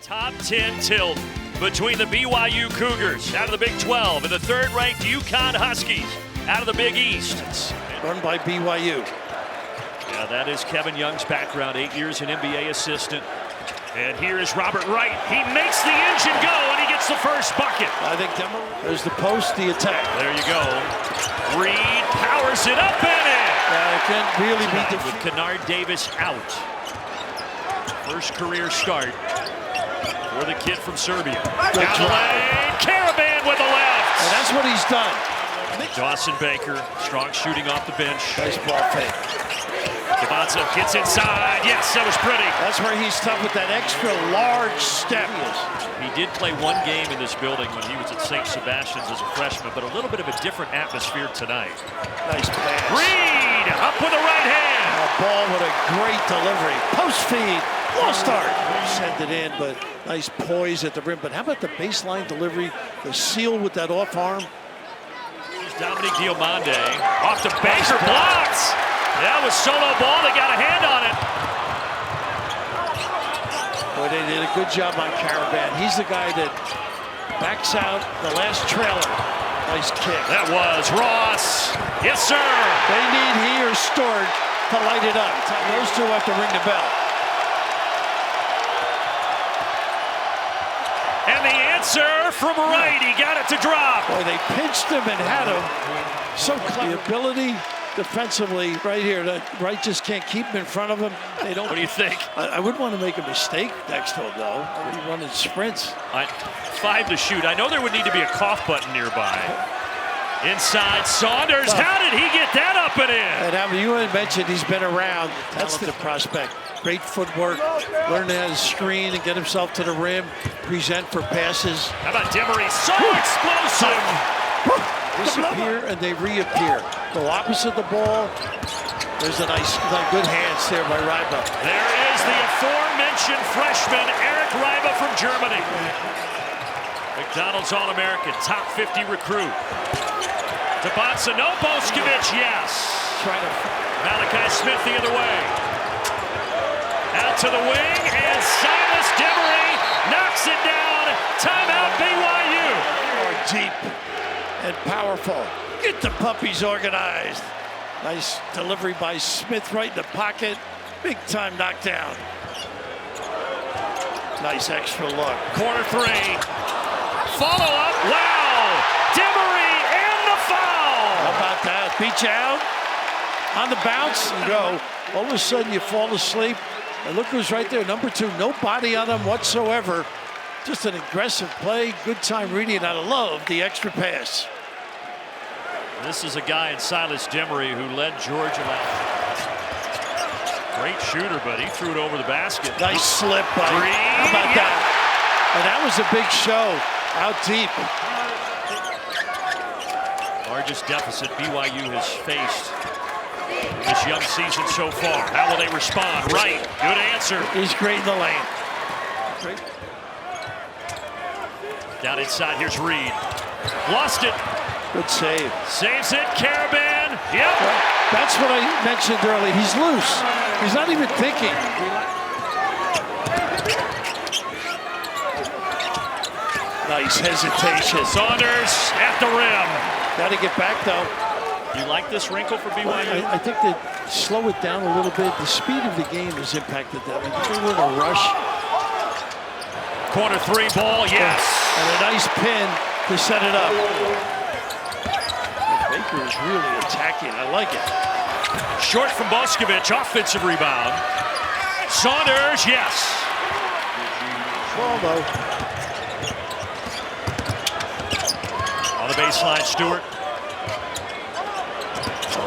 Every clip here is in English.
Top 10 tilt between the BYU Cougars out of the Big 12 and the third-ranked UConn Huskies out of the Big East. Run by BYU. Yeah, that is Kevin Young's background, 8 years an NBA assistant. And here is Robert Wright. He makes the engine go, and he gets the first bucket. I think there's the post, the attack. There you go. Reed powers it up and in. It can really be with Kennard Davis out. First career start for the kid from Serbia. Down the lane, Caravan with the left. And that's what he's done. Dawson Baker, strong shooting off the bench. Nice ball fake. Kabanza gets inside. Yes, that was pretty. That's where he's tough with that extra large step. He did play one game in this building when he was at St. Sebastian's as a freshman, but a little bit of a different atmosphere tonight. Nice pass. Reed up with the right hand. A ball with a great delivery. Post feed. Lost start. Sent it in, but nice poise at the rim. But how about the baseline delivery? The seal with that off arm. Here's Dominique Diomande. Off to Baker. Blocks. That was solo ball. They got a hand on it. Boy, they did a good job on Caravan. He's the guy that backs out the last trailer. Nice kick. That was Ross. Yes, sir. They need he or Stewart to light it up. Those two have to ring the bell. And the answer from Wright. He got it to drop. Boy, they pinched him and had him. So clever. The ability defensively right here. Wright just can't keep him in front of him. They don't. What do you think? I wouldn't want to make a mistake next to him, though. He's running sprints. 5 to shoot. I know there would need to be a cough button nearby. Inside Saunders. How did he get that up and in? And you had mentioned he's been around. That's the prospect. Great footwork. Learning how to screen and get himself to the rim. Present for passes. How about Demery? So explosive. Disappear and they reappear. Go opposite the ball. There's a nice, good hands there by Ryba. There is the aforementioned freshman, Eric Ryba from Germany. McDonald's All-American, top 50 recruit. Tabansa, no Boskovic, yes. Malachi Smith the other way. Out to the wing, and Silas Demery knocks it down. Timeout, BYU. Deep and powerful. Get the puppies organized. Nice delivery by Smith right in the pocket. Big time knockdown. Nice extra look. Corner 3. Follow up. Wow. Demery and the foul. How about that? Beat you out on the bounce and go. All of a sudden you fall asleep. And look who's right there. Number 2. No body on him whatsoever. Just an aggressive play. Good time reading. I love the extra pass. This is a guy in Silas Demery who led Georgia last. Great shooter, but he threw it over the basket. Nice slip by. How about that? And that was a big show out deep. Largest deficit BYU has faced this young season so far. How will they respond? Right. Good answer. He's great in the lane. Great. Down inside. Here's Reed. Lost it. Good save. Saves it. Caravan. Yep. Well, that's what I mentioned earlier. He's loose. He's not even thinking. Nice hesitation. Saunders at the rim. Got to get back, though. You like this wrinkle for BYU? I think they slow it down a little bit. The speed of the game has impacted them. They were in a rush. Corner 3 ball, yes. And a nice pin to set it up. Baker is really attacking. I like it. Short from Boskovic, offensive rebound. Saunders, yes. Ball, though. On the baseline, Stewart.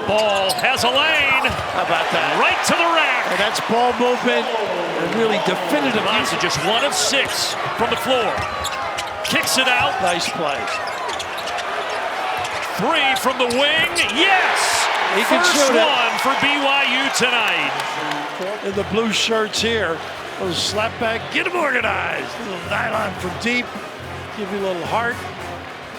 Ball has a lane. How about that? Right to the rack. And that's ball movement. And really definitive. Kabanza just 1 of 6 from the floor. Kicks it out. Nice play. 3 from the wing. Yes. He can First shoot it. one for BYU tonight. In the blue shirts here. A little slap back. Get them organized. A little nylon from deep. Give you a little heart.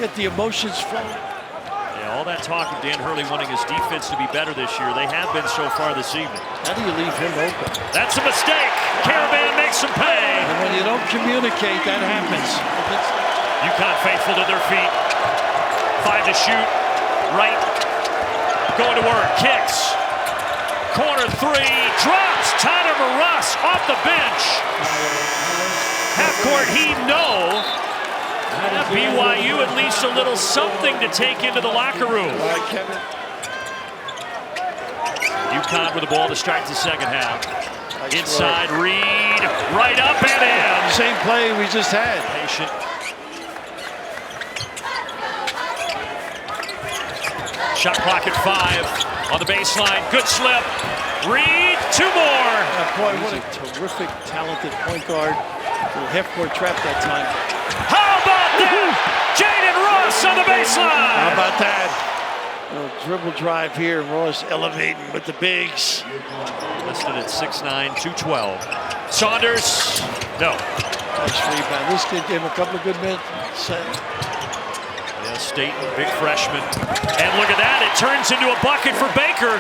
Get the emotions flowing. Yeah, All that talk of Dan Hurley wanting his defense to be better this year, they have been so far this evening. How do you leave him open? That's a mistake. Caravan makes him pay. And when you don't communicate, that happens. UConn faithful to their feet. 5 to shoot. Right. Going to work. Kicks. Corner 3. Drops. Tyler Maras off the bench. Half court heave, no. BYU at least a little something to take into the locker room. UConn with the ball to start the second half. Inside, Reed, right up and in. Same play we just had. Patient. Shot clock at 5 on the baseline. Good slip. Reed, 2 more. Boy, what a terrific, talented point guard. Half-court trap that time. How about that? Jaden Ross on the baseline. How about that? A dribble drive here. Ross elevating with the bigs. Listed at 6'9", 212. Saunders, no. Nice rebound. This kid gave him a couple of good minutes. Yeah, Staten, big freshman. And look at that. It turns into a bucket for Baker.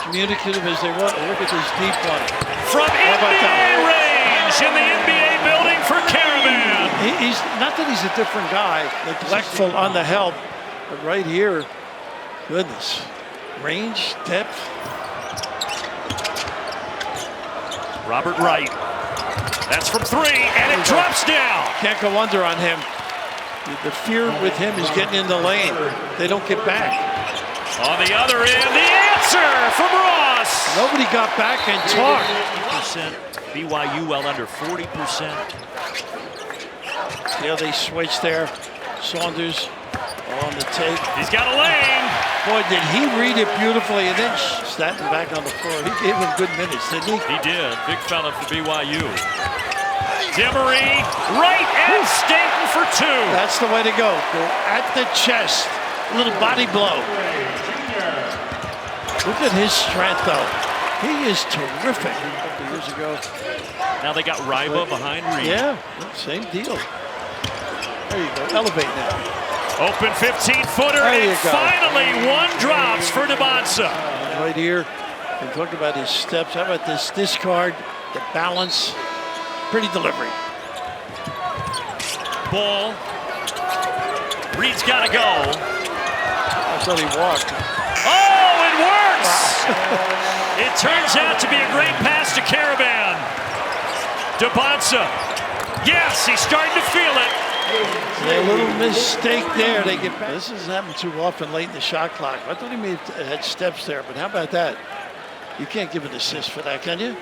Communicative as they want. Look at this deep one. From NBA range in the NBA building for Caravan. He's not that he's a different guy, neglectful on the help, but right here, goodness, range, depth. Robert Wright. That's from 3, and it drops down. Can't go under on him. The fear with him is getting in the lane. They don't get back. On the other end, the answer from Ross. Nobody got back and talked. BYU well under 40%. Yeah, they switched there. Saunders on the take. He's got a lane. Boy, did he read it beautifully, and then Staten back on the floor. He gave him good minutes, didn't he? He did. Big fella for BYU. Demery, right, and Staten for 2. That's the way to go. Go at the chest. A little body blow. Look at his strength, though. He is terrific. A couple years ago. Now they got Ryba behind Reed. Yeah, same deal. There you go. Elevate now. Open 15-footer, and finally 1 drops for Debansa. Right here. And talk about his steps. How about this discard, the balance, pretty delivery. Ball. Reed's got to go. I thought he walked. Oh, it works! Wow. It turns out to be a great pass to Caravan. Debansa. Yes, he's starting to feel it. A little mistake there. They get back. This doesn't happen too often late in the shot clock. I thought he may have had steps there, but how about that? You can't give an assist for that, can you?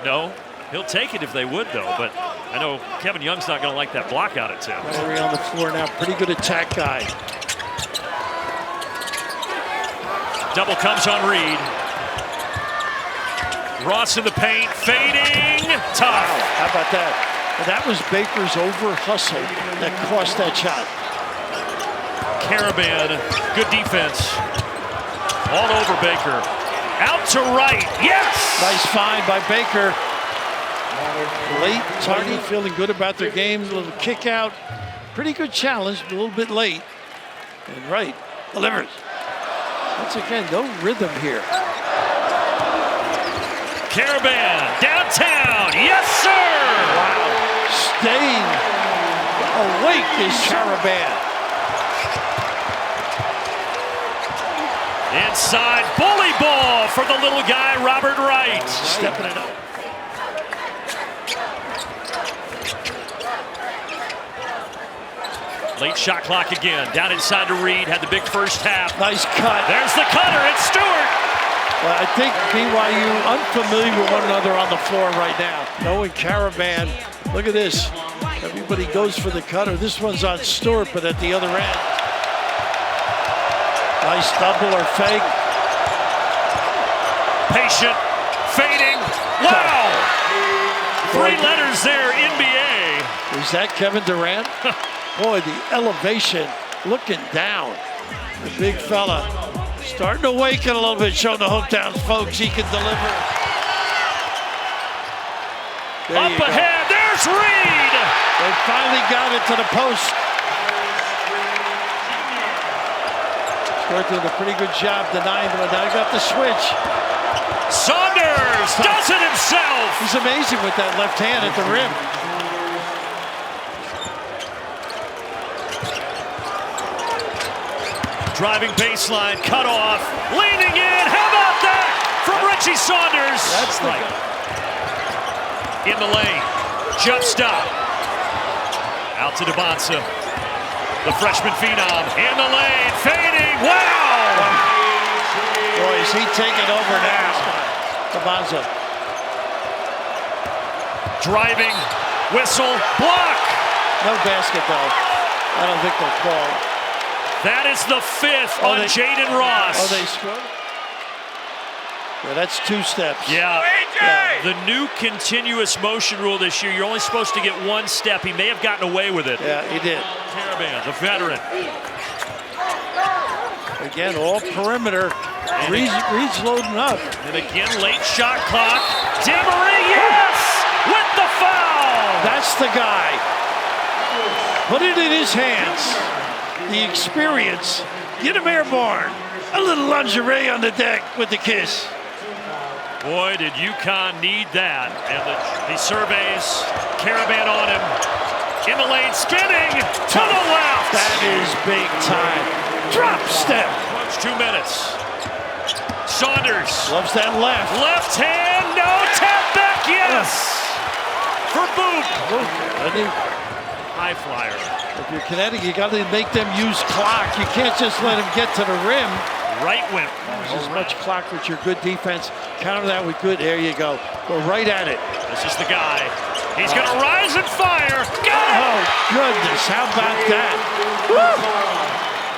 No. He'll take it if they would, though. But I know Kevin Young's not going to like that block out attempt. Larry on the floor now. Pretty good attack guy. Double comes on Reed. Ross in the paint. Fading. Tough. How about that? Well, that was Baker's over hustle that cost that shot. Caravan. Good defense. All over Baker. Out to right. Yes! Nice find by Baker. Late, tardy, feeling good about their game. A little kick out. Pretty good challenge, but a little bit late. And Wright delivers. Once again, no rhythm here. Caravan, downtown. Yes, sir! Wow. Staying awake is Caravan. Inside, bully ball for the little guy, Robert Wright. Stepping it up. Late shot clock again. Down inside to Reed. Had the big first half. Nice cut. There's the cutter. It's Stewart. Well, I think BYU unfamiliar with one another on the floor right now. Knowing Caravan. Look at this. Everybody goes for the cutter. This one's on Stewart, but at the other end. Nice double or fake. Patient. Fading. Wow. 3 letters there, NBA. Is that Kevin Durant? Boy, the elevation, looking down. The big fella starting to awaken a little bit, showing the hometown folks he can deliver. Up ahead, there's Reed! They finally got it to the post. Short doing a pretty good job denying, but now he got the switch. Saunders does it himself. He's amazing with that left hand at the rim. Driving baseline, cut off, leaning in. How about that from Richie Saunders? That's the guy. In the lane, jump stop. Out to DeBonsa. The freshman phenom in the lane, fading. Wow! Boy, is he taking over now. DeBonsa. Driving, whistle, block. No basket, though. I don't think they'll call. That is the fifth on Jaden Ross. Oh, they scored? Yeah, that's 2 steps. Yeah. The new continuous motion rule this year, you're only supposed to get 1 step. He may have gotten away with it. Yeah, he did. Caravan, the veteran. Again, all perimeter. Reed's loading up. And again, late shot clock. Demery, yes! With the foul! That's the guy. Put it in his hands. The experience. Get him airborne. A little lingerie on the deck with the kiss. Boy, did UConn need that. And he surveys. Caravan on him. In the lane, spinning to the left. That is big time. Drop step. 2 minutes. Saunders. Loves that left. Left hand, no tap back, yes. For Boop. High flyer. If you're Connecticut, you got to make them use clock. You can't just let them get to the rim. Right wing. Use as much clock with your good defense. Counter that with good. There you go. Go right at it. This is the guy. He's going to rise and fire. Got it! Oh, goodness. How about that?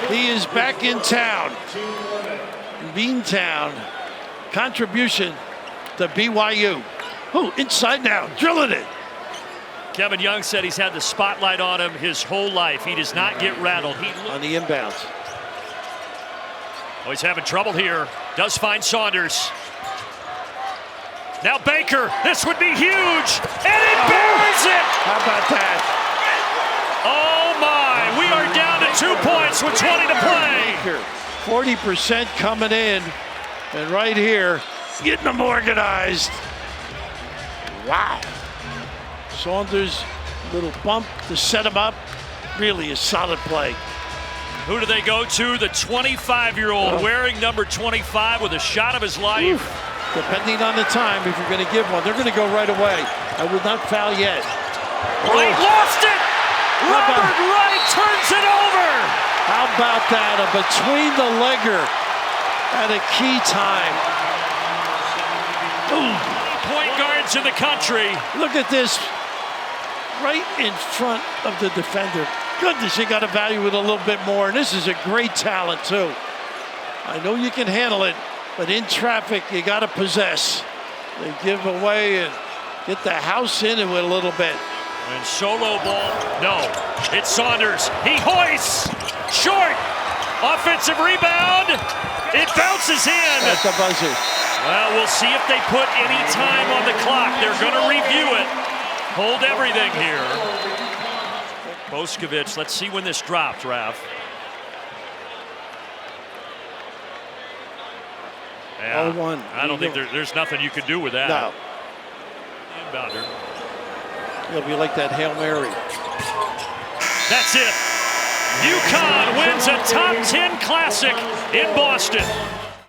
Woo! He is back in town. Beantown. Contribution to BYU. Oh, inside now. Drilling it. Kevin Young said he's had the spotlight on him his whole life. He does not get rattled. On the inbounds. Oh, he's having trouble here. Does find Saunders. Now Baker. This would be huge. And he buries it. How about that? Oh, my. We are down to 2 points with 20 to play. Baker, 40% coming in. And right here, getting them organized. Wow. Saunders, little bump to set him up. Really a solid play. Who do they go to? The 25-year-old wearing number 25 with a shot of his life. Depending on the time, if you're going to give one, they're going to go right away. I would not foul yet. Wright lost it. Robert Wright turns it over. How about that? A between-the-legger at a key time. Ooh. Point guards in the country. Look at this. Right in front of the defender. Goodness, you got to value it a little bit more. And this is a great talent, too. I know you can handle it, but in traffic, you got to possess. They give away and get the house into it a little bit. And solo ball, no. It's Saunders. He hoists. Short. Offensive rebound. It bounces in. At the buzzer. Well, we'll see if they put any time on the clock. They're going to review it. Hold everything here. Boskovich, let's see when this drops, Raf. Yeah, 0-1. I don't think there's nothing you can do with that. No. Inbounder. It'll be like that Hail Mary. That's it. UConn wins a top 10 classic in Boston.